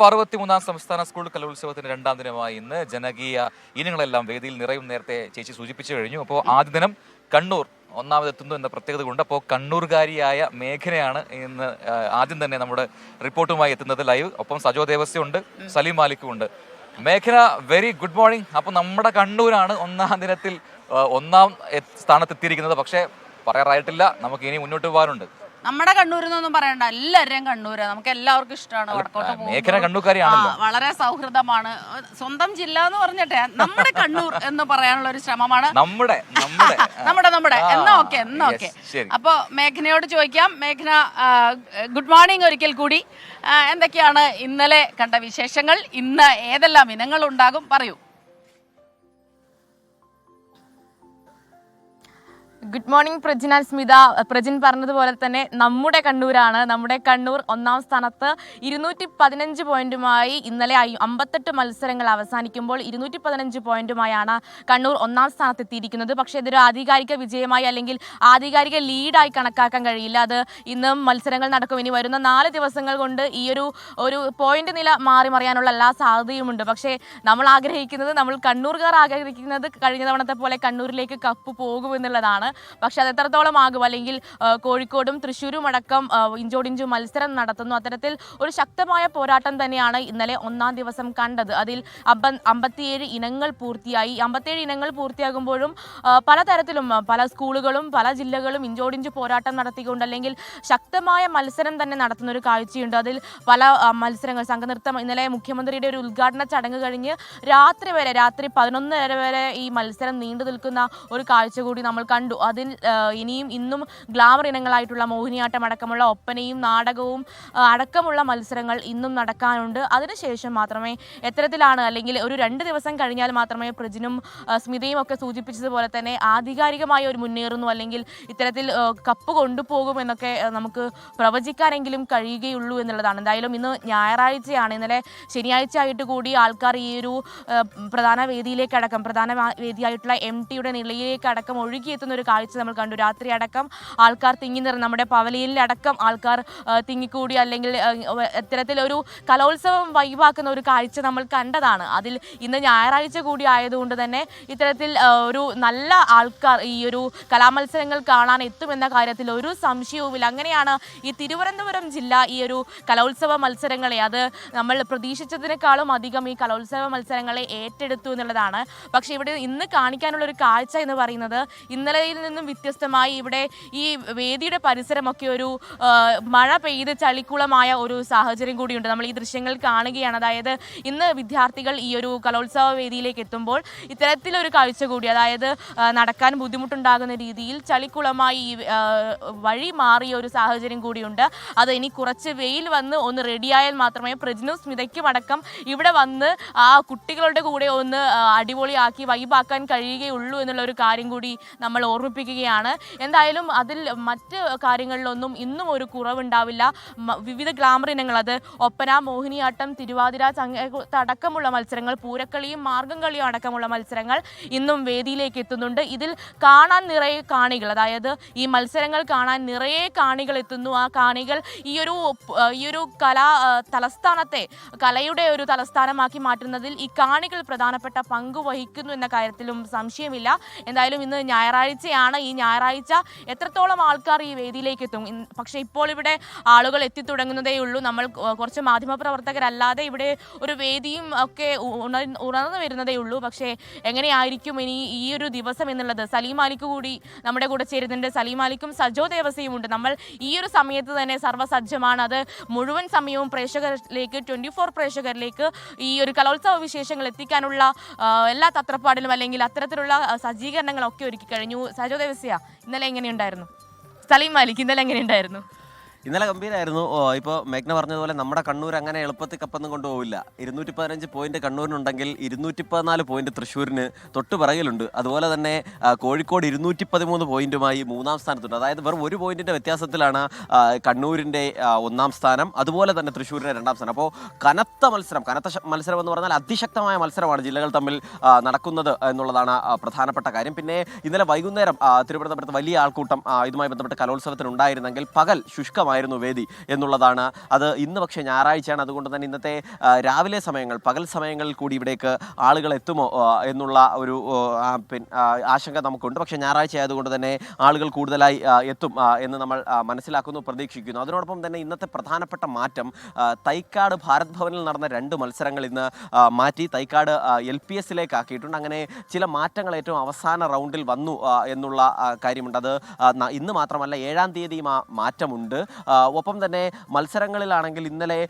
63ാം സംസ്ഥാന സ്കൂൾ കലോത്സവത്തിന് രണ്ടാം ദിനമായി ഇന്ന് ജനകീയ ഇനങ്ങളെല്ലാം വേദിയിൽ നിറയും. നേരത്തെ ചേച്ചി സൂചിപ്പിച്ചു കഴിഞ്ഞു. അപ്പോൾ ആദ്യ ദിനം കണ്ണൂർ ഒന്നാമതെത്തുന്നു എന്ന പ്രത്യേകത കൊണ്ട് അപ്പോൾ കണ്ണൂർകാരിയായ മേഘനയാണ് ഇന്ന് ആദ്യം തന്നെ നമ്മുടെ റിപ്പോർട്ടുമായി എത്തുന്നത് ലൈവ്. ഒപ്പം സജോ ദേവസ്യ ഉണ്ട്, സലീം മാലിക്കും ഉണ്ട്. മേഘന, വെരി ഗുഡ് മോർണിംഗ്. അപ്പോൾ നമ്മുടെ കണ്ണൂരാണ് ഒന്നാം ദിനത്തിൽ ഒന്നാം സ്ഥാനത്തെത്തിയിരിക്കുന്നത്. പക്ഷേ പറയാറായിട്ടില്ല, നമുക്ക് ഇനി മുന്നോട്ട് പോകാനുണ്ട്. നമ്മുടെ കണ്ണൂരെന്നൊന്നും പറയണ്ട, എല്ലാവരുടെയും കണ്ണൂര് നമുക്ക് എല്ലാവർക്കും ഇഷ്ടമാണ്. വടക്കോട്ട് കണ്ണൂർക്കാരിയാണല്ലോ, വളരെ സൗഹൃദമാണ്. സ്വന്തം ജില്ല എന്ന് പറഞ്ഞിട്ടെ നമ്മുടെ കണ്ണൂർ എന്ന് പറയാനുള്ള ഒരു ശ്രമമാണ്. നമ്മുടെ എന്നാ ഓക്കെ. അപ്പൊ മേഘനയോട് ചോദിക്കാം. മേഘന, ഗുഡ് മോർണിംഗ് ഒരിക്കൽ കൂടി. എന്തൊക്കെയാണ് ഇന്നലെ കണ്ട വിശേഷങ്ങൾ? ഇന്ന് ഏതെല്ലാം ഇനങ്ങൾ ഉണ്ടാകും, പറയൂ. Good morning Prajin and Smitha. Prajin പറഞ്ഞതുപോലെ തന്നെ നമ്മുടെ കണ്ണൂരാണ്. നമ്മുടെ കണ്ണൂർ ഒന്നാം സ്ഥാനത്ത് 215 പോയിന്റുമായി ഇന്നലെ 58 മത്സരങ്ങൾ അവസാനിക്കുമ്പോൾ 215 പോയിന്റുമായാണ് കണ്ണൂർ ഒന്നാം സ്ഥാനത്തെത്തിയിരിക്കുന്നത്. പക്ഷേ ഇതൊരു ആധികാരിക വിജയമായി അല്ലെങ്കിൽ ആധികാരിക ലീഡായി കണക്കാക്കാൻ കഴിയില്ല. അത് ഇന്നും മത്സരങ്ങൾ നടക്കും. ഇനി വരുന്ന 4 ദിവസങ്ങൾ കൊണ്ട് ഈ ഒരു പോയിന്റ് നില മാറി മറിയാനുള്ള എല്ലാ സാധ്യതയുമുണ്ട്. പക്ഷേ നമ്മൾ കണ്ണൂർകാർ ആഗ്രഹിക്കുന്നത് കഴിഞ്ഞ തവണത്തെ പോലെ കണ്ണൂരിലേക്ക് കപ്പ് പോകുമെന്നുള്ളതാണ്. പക്ഷെ അത് എത്രത്തോളം ആകും, അല്ലെങ്കിൽ കോഴിക്കോടും തൃശ്ശൂരും അടക്കം ഇഞ്ചോടിഞ്ചു മത്സരം നടത്തുന്നു. അത്തരത്തിൽ ഒരു ശക്തമായ പോരാട്ടം തന്നെയാണ് ഇന്നലെ ഒന്നാം ദിവസം കണ്ടത്. അതിൽ 57 ഇനങ്ങൾ പൂർത്തിയായി. 57 ഇനങ്ങൾ പൂർത്തിയാകുമ്പോഴും പലതരത്തിലും പല സ്കൂളുകളും പല ജില്ലകളും ഇഞ്ചോടിഞ്ചു പോരാട്ടം നടത്തിക്കൊണ്ട് അല്ലെങ്കിൽ ശക്തമായ മത്സരം തന്നെ നടത്തുന്ന ഒരു കാഴ്ചയുണ്ട്. അതിൽ പല മത്സരങ്ങൾ സംഘനൃത്തം ഇന്നലെ മുഖ്യമന്ത്രിയുടെ ഒരു ഉദ്ഘാടന ചടങ്ങ് കഴിഞ്ഞ് രാത്രി 11:30 വരെ ഈ മത്സരം നീണ്ടു നിൽക്കുന്ന ഒരു കാഴ്ച കൂടി നമ്മൾ കണ്ടു. അതിൽ ഇന്നും ഗ്ലാമർ ഇനങ്ങളായിട്ടുള്ള മോഹിനിയാട്ടം അടക്കമുള്ള ഒപ്പനയും നാടകവും അടക്കമുള്ള മത്സരങ്ങൾ ഇന്നും നടക്കാനുണ്ട്. അതിനുശേഷം മാത്രമേ എത്തരത്തിലാണ്, അല്ലെങ്കിൽ ഒരു 2 ദിവസം കഴിഞ്ഞാൽ മാത്രമേ പ്രജിനും സ്മിതയും ഒക്കെ സൂചിപ്പിച്ചതുപോലെ തന്നെ ആധികാരികമായി ഒരു മുന്നേറുന്നു അല്ലെങ്കിൽ ഇത്തരത്തിൽ കപ്പ് കൊണ്ടുപോകുമെന്നൊക്കെ നമുക്ക് പ്രവചിക്കാനെങ്കിലും കഴിയുകയുള്ളൂ എന്നുള്ളതാണ്. എന്തായാലും ഇന്ന് ഞായറാഴ്ചയാണ്. ഇന്നലെ ശനിയാഴ്ച ആയിട്ട് കൂടി ആൾക്കാർ ഈ ഒരു പ്രധാന വേദിയായിട്ടുള്ള MTയുടെ നിലയിലേക്ക് അടക്കം ഒഴുകിയെത്തുന്ന ഒരു കാഴ്ച നമ്മൾ കണ്ടു. രാത്രി അടക്കം ആൾക്കാർ നമ്മുടെ പവലിയനിലടക്കം ആൾക്കാർ തിങ്ങിക്കൂടി അല്ലെങ്കിൽ ഇത്തരത്തിലൊരു കലോത്സവം വൈവാക്കുന്ന ഒരു കാഴ്ച നമ്മൾ കണ്ടതാണ്. അതിൽ ഇന്ന് ഞായറാഴ്ച കൂടി ആയതുകൊണ്ട് തന്നെ ഇത്തരത്തിൽ ഒരു നല്ല ആൾക്കാർ ഈ ഒരു കലാമത്സരങ്ങൾ കാണാൻ എത്തുമെന്ന കാര്യത്തിൽ ഒരു സംശയവുമില്ല. അങ്ങനെയാണ് ഈ തിരുവനന്തപുരം ജില്ല ഈ ഒരു കലോത്സവ മത്സരങ്ങളെ, അത് നമ്മൾ പ്രതീക്ഷിച്ചതിനേക്കാളും അധികം ഈ കലോത്സവ മത്സരങ്ങളെ ഏറ്റെടുത്തു എന്നുള്ളതാണ്. പക്ഷേ ഇവിടെ ഇന്ന് കാണിക്കാനുള്ള ഒരു കാഴ്ച എന്ന് പറയുന്നത് ഇന്നലെയിൽ നിന്നും വ്യത്യസ്തമായി ഇവിടെ ഈ വേദിയുടെ പരിസരമൊക്കെ ഒരു മഴ പെയ്ത് ചളിക്കുളമായ ഒരു സാഹചര്യം കൂടിയുണ്ട്. നമ്മൾ ഈ ദൃശ്യങ്ങൾ കാണുകയാണ്. അതായത് ഇന്ന് വിദ്യാർത്ഥികൾ ഈ ഒരു കലോത്സവ വേദിയിലേക്ക് എത്തുമ്പോൾ ഇത്തരത്തിലൊരു കാഴ്ച കൂടി, അതായത് നടക്കാൻ ബുദ്ധിമുട്ടുണ്ടാകുന്ന രീതിയിൽ ചളിക്കുളമായി വഴി മാറിയ ഒരു സാഹചര്യം കൂടിയുണ്ട്. അത് ഇനി കുറച്ച് വെയിൽ വന്ന് ഒന്ന് റെഡിയായാൽ മാത്രമേ പ്രജിനും സ്മിതയ്ക്കും അടക്കം ഇവിടെ വന്ന് ആ കുട്ടികളുടെ കൂടെ ഒന്ന് അടിപൊളിയാക്കി വൈബാക്കാൻ കഴിയുകയുള്ളൂ എന്നുള്ള ഒരു കാര്യം കൂടി നമ്മൾ ഓർമ്മിപ്പിക്കുകയാണ്. എന്തായാലും അതിൽ മറ്റ് കാര്യങ്ങളിലൊന്നും ഇന്നും ഒരു കുറവുണ്ടാവില്ല. വിവിധ ഗ്ലാമർ ഇനങ്ങൾ, അത് ഒപ്പന, മോഹിനിയാട്ടം, തിരുവാതിര, അടക്കമുള്ള മത്സരങ്ങൾ, പൂരക്കളിയും മാർഗം കളിയും അടക്കമുള്ള മത്സരങ്ങൾ ഇന്നും വേദിയിലേക്ക് എത്തുന്നുണ്ട്. ഇതിൽ കാണാൻ നിറയെ കാണികൾ, അതായത് ഈ മത്സരങ്ങൾ കാണാൻ നിറയെ കാണികൾ എത്തുന്നു. ആ കാണികൾ ഈ ഒരു തലസ്ഥാനത്തെ കലയുടെ ഒരു തലസ്ഥാനമാക്കി മാറ്റുന്നതിൽ ഈ കാണികൾ പ്രധാനപ്പെട്ട പങ്ക് വഹിക്കുന്നു എന്ന കാര്യത്തിലും സംശയമില്ല. എന്തായാലും ഇന്ന് ഞായറാഴ്ചയാണ്. ഈ ഞായറാഴ്ച എത്രത്തോളം ആൾക്കാർ ഈ വേദിയിലേക്ക് എത്തും? പക്ഷേ ഇപ്പോൾ ഇവിടെ ആളുകൾ എത്തിത്തുടങ്ങുന്നതേ ഉള്ളൂ. നമ്മൾ കുറച്ച് മാധ്യമപ്രവർത്തകരല്ലാതെ ഇവിടെ ഒരു വേദിയും ഒക്കെ ഉണർന്നു വരുന്നതേ ഉള്ളൂ. പക്ഷേ എങ്ങനെയായിരിക്കും ഇനി ഈ ഒരു ദിവസം എന്നുള്ളത്? സലീം മാലിക് കൂടി നമ്മുടെ കൂടെ ചേരുന്നുണ്ട്. സലീം മാലിക്കും സജോ ദേവസ്യയും ഉണ്ട്. നമ്മൾ ഈ ഒരു സമയത്ത് തന്നെ സർവ്വസജ്ജമാണ്. അത് മുഴുവൻ സമയവും പ്രേക്ഷകരിലേക്ക്, 24 പ്രേക്ഷകരിലേക്ക് ഈ ഒരു കലോത്സവ വിശേഷങ്ങൾ എത്തിക്കാനുള്ള എല്ലാ തത്രപ്പാടിലും അല്ലെങ്കിൽ അത്തരത്തിലുള്ള സജ്ജീകരണങ്ങളൊക്കെ ഒരുക്കി കഴിഞ്ഞു. സജോ ദേവസ്യ, ഇന്നലെ എങ്ങനെയുണ്ടായിരുന്നു? സലീം മാലിക്, ഇന്നലെ എങ്ങനെയുണ്ടായിരുന്നു? ഇന്നലെ ഗംഭീരമായിരുന്നു. ഇപ്പോൾ മേഘ്ന പറഞ്ഞതുപോലെ നമ്മുടെ കണ്ണൂർ അങ്ങനെ എളുപ്പത്തിൽ കപ്പൊന്നും കൊണ്ടുപോകില്ല. 215 പോയിന്റ് കണ്ണൂരിനുണ്ടെങ്കിൽ 214 പോയിന്റ് തൃശ്ശൂരിന് തൊട്ട് പിറകിലുണ്ട്. അതുപോലെ തന്നെ കോഴിക്കോട് 213 പോയിന്റുമായി 3-ാം സ്ഥാനത്തുണ്ട്. അതായത് വെറും 1 പോയിന്റിൻ്റെ വ്യത്യാസത്തിലാണ് കണ്ണൂരിൻ്റെ 1-ാം സ്ഥാനം, അതുപോലെ തന്നെ തൃശ്ശൂരിൻ്റെ 2-ാം സ്ഥാനം. അപ്പോൾ കനത്ത മത്സരം എന്ന് പറഞ്ഞാൽ അതിശക്തമായ മത്സരമാണ് ജില്ലകൾ തമ്മിൽ നടക്കുന്നത് എന്നുള്ളതാണ് പ്രധാനപ്പെട്ട കാര്യം. പിന്നെ ഇന്നലെ വൈകുന്നേരം തിരുവനന്തപുരത്ത് വലിയ ആൾക്കൂട്ടം ഇതുമായി ബന്ധപ്പെട്ട് കലോത്സവത്തിനുണ്ടായിരുന്നെങ്കിൽ പകൽ ശുഷ്കമായി ശുഷ്കമായിരുന്നു വേദി എന്നുള്ളതാണ്. അത് ഇന്ന് പക്ഷേ ഞായറാഴ്ചയാണ്, അതുകൊണ്ട് തന്നെ ഇന്നത്തെ രാവിലെ സമയങ്ങൾ, പകൽ സമയങ്ങളിൽ കൂടി ഇവിടേക്ക് ആളുകൾ എത്തുമോ എന്നുള്ള ഒരു ആശങ്ക നമുക്കുണ്ട്. പക്ഷേ ഞായറാഴ്ച ആയതുകൊണ്ട് തന്നെ ആളുകൾ കൂടുതലായി എത്തും എന്ന് നമ്മൾ മനസ്സിലാക്കുന്നു, പ്രതീക്ഷിക്കുന്നു. അതിനോടൊപ്പം തന്നെ ഇന്നത്തെ പ്രധാനപ്പെട്ട മാറ്റം തൈക്കാട് ഭാരത് ഭവനിൽ നടന്ന 2 മത്സരങ്ങൾ ഇന്ന് മാറ്റി തൈക്കാട് LPSലേക്ക് ആക്കിയിട്ടുണ്ട്. അങ്ങനെ ചില മാറ്റങ്ങൾ ഏറ്റവും അവസാന റൗണ്ടിൽ വന്നു എന്നുള്ള കാര്യമുണ്ട്. അത് ഇന്ന് മാത്രമല്ല 7-ാം തീയതിയും ആ മാറ്റമുണ്ട്. ഒപ്പം തന്നെ മത്സരങ്ങളിലാണെങ്കിൽ ഇന്നലെ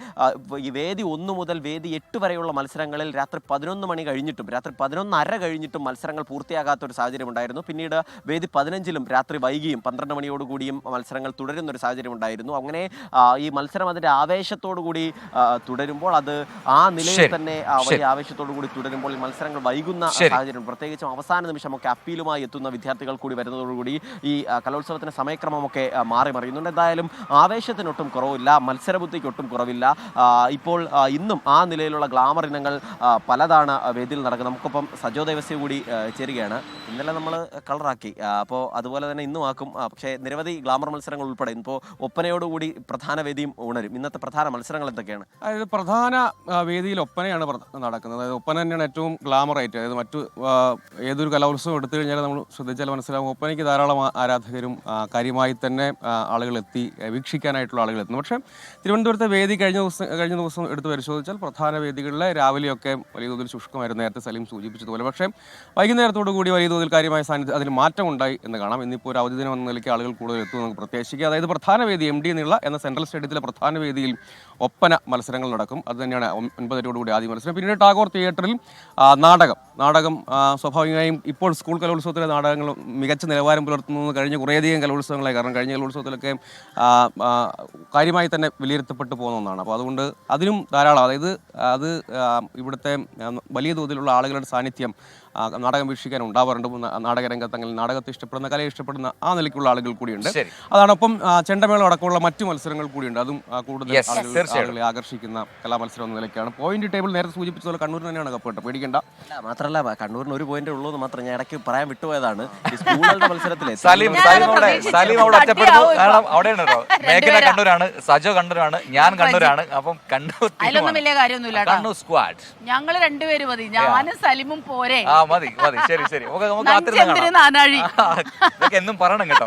ഈ വേദി 1 മുതൽ വേദി 8 വരെയുള്ള മത്സരങ്ങളിൽ രാത്രി 11 മണി കഴിഞ്ഞിട്ടും രാത്രി 11:30 കഴിഞ്ഞിട്ടും മത്സരങ്ങൾ പൂർത്തിയാകാത്തൊരു സാഹചര്യം ഉണ്ടായിരുന്നു. പിന്നീട് വേദി 15-ലും രാത്രി വൈകിയും 12 മണിയോടുകൂടിയും മത്സരങ്ങൾ തുടരുന്നൊരു സാഹചര്യം ഉണ്ടായിരുന്നു. അങ്ങനെ ഈ മത്സരം അതിൻ്റെ ആവേശത്തോടു കൂടി തുടരുമ്പോൾ, അത് ആ നിലയിൽ തന്നെ വലിയ ആവേശത്തോടു കൂടി തുടരുമ്പോൾ ഈ മത്സരങ്ങൾ വൈകുന്ന സാഹചര്യം, പ്രത്യേകിച്ചും അവസാന നിമിഷമൊക്കെ അപ്പീലുമായി എത്തുന്ന വിദ്യാർത്ഥികൾ കൂടി വരുന്നതോടുകൂടി ഈ കലോത്സവത്തിന്റെ സമയക്രമമൊക്കെ മാറി മറിയുന്നുണ്ട്. എന്തായാലും ആവേശത്തിനൊട്ടും കുറവില്ല, മത്സരബുദ്ധിക്ക് ഒട്ടും കുറവില്ല. ഇപ്പോൾ ഇന്നും ആ നിലയിലുള്ള ഗ്ലാമർ ഇനങ്ങൾ പലതാണ് വേദിയിൽ നടക്കുന്നത്. നമുക്കൊപ്പം സജോ ദേവസ്യ കൂടി ചേരുകയാണ്. ഇന്നലെ നമ്മൾ കളറാക്കി, അപ്പോൾ അതുപോലെ തന്നെ ഇന്നും ആക്കും. പക്ഷേ നിരവധി ഗ്ലാമർ മത്സരങ്ങൾ ഉൾപ്പെടെ ഇപ്പോൾ ഒപ്പനയോടുകൂടി പ്രധാന വേദിയും ഉണരും. ഇന്നത്തെ പ്രധാന മത്സരങ്ങൾ എന്തൊക്കെയാണ്? അതായത് പ്രധാന വേദിയിൽ ഒപ്പനയാണ് നടക്കുന്നത്. അതായത് ഒപ്പന തന്നെയാണ് ഏറ്റവും ഗ്ലാമറായിട്ട്. അതായത് മറ്റു ഏതൊരു കലോത്സവം എടുത്തു കഴിഞ്ഞാൽ നമ്മൾ ശ്രദ്ധിച്ചാൽ മനസ്സിലാവും, ഒപ്പനയ്ക്ക് ധാരാളം ആരാധകരും കാര്യമായി തന്നെ ആളുകൾ എത്തി വീക്ഷിക്കാനായിട്ടുള്ള ആളുകൾ എത്തുന്നു. പക്ഷേ തിരുവനന്തപുരത്തെ വേദി കഴിഞ്ഞ ദിവസം എടുത്ത് പരിശോധിച്ചാൽ പ്രധാന വേദികളിലെ രാവിലെയൊക്കെ വലിയ തോതിൽ ശുഷ്കമായിരുന്നു, നേരത്തെ സലീം സൂചിപ്പിച്ചതുപോലെ. പക്ഷേ വൈകുന്നേരത്തോടു കൂടി വലിയ തോതിൽ കാര്യമായ സാന്നിധ്യം അതിന് മാറ്റം ഉണ്ടായി എന്ന് കാണാം. ഇന്നിപ്പോൾ ഒരു അവധി ദിനം എന്ന നിലയ്ക്ക് ആളുകൾ കൂടുതൽ എത്തുമെന്ന് നമുക്ക് പ്രത്യേകിക്കുക. അതായത് പ്രധാന വേദി MD എന്നുള്ള എന്ന സെൻട്രൽ സ്റ്റേഡിയത്തിലെ പ്രധാന വേദിയിൽ ഒപ്പന മത്സരങ്ങൾ നടക്കും. അത് തന്നെയാണ് 9:00 ആദ്യ മത്സരം. പിന്നീട് ടാഗോർ തിയേറ്ററിൽ നാടകം സ്വാഭാവികമായും ഇപ്പോൾ സ്കൂൾ കലോത്സവത്തിലെ നാടകങ്ങൾ മികച്ച നിലവാരം പുലർത്തുന്നത് കഴിഞ്ഞ കുറേയധികം കലോത്സവങ്ങളായി. കാരണം കഴിഞ്ഞ കലോത്സവത്തിലൊക്കെ കാര്യമായി തന്നെ വിലയിരുത്തപ്പെട്ടു പോകുന്ന ഒന്നാണ്. അപ്പോൾ അതുകൊണ്ട് അതിനും ധാരാളം, അതായത് അത് ഇവിടുത്തെ വലിയ തോതിലുള്ള ആളുകളുടെ സാന്നിധ്യം നാടകം വീക്ഷിക്കാൻ ഉണ്ടാവാറുണ്ട്. നാടകരംഗത്ത് അങ്ങനെ നാടകത്തെ ഇഷ്ടപ്പെടുന്ന, കലയെ ഇഷ്ടപ്പെടുന്ന ആ നിലയ്ക്കുള്ള ആളുകൾ കൂടിയുണ്ട്. അതാണൊപ്പം ചെണ്ടമേളം അടക്കമുള്ള മറ്റു മത്സരങ്ങൾ കൂടിയുണ്ട്. അതും കൂടുതൽ ആളുകളെ ആകർഷിക്കുന്ന കലാമത്സരം എന്ന നിലയ്ക്കാണ്. പോയിന്റ് ടേബിൾ നേരത്തെ സൂചിപ്പിച്ചതുപോലെ കണ്ണൂർ തന്നെയാണ് കപ്പ് കേട്ടോ, പേടിക്കേണ്ട. മാത്രമല്ല കണ്ണൂരിന് 1 പോയിന്റ് ഉള്ളൂ എന്ന് മാത്രം ഞാൻ ഇടയ്ക്ക് പറയാൻ വിട്ടുപോയതാണ്. സ്കൂളുകളുടെ മത്സരത്തിലെ മേഘന കണ്ണൂരാണ്, സജോ കണ്ണൂരാണ്, ഞാൻ കണ്ണൂരാണ്. അപ്പം അതിലൊന്നും വലിയ കാര്യമൊന്നുമില്ല. ഞങ്ങൾ 2 പേര് മതി, ഞാനും സലിമും പോരെ. മതി ശരി. എന്നും പറയണം കേട്ടോ.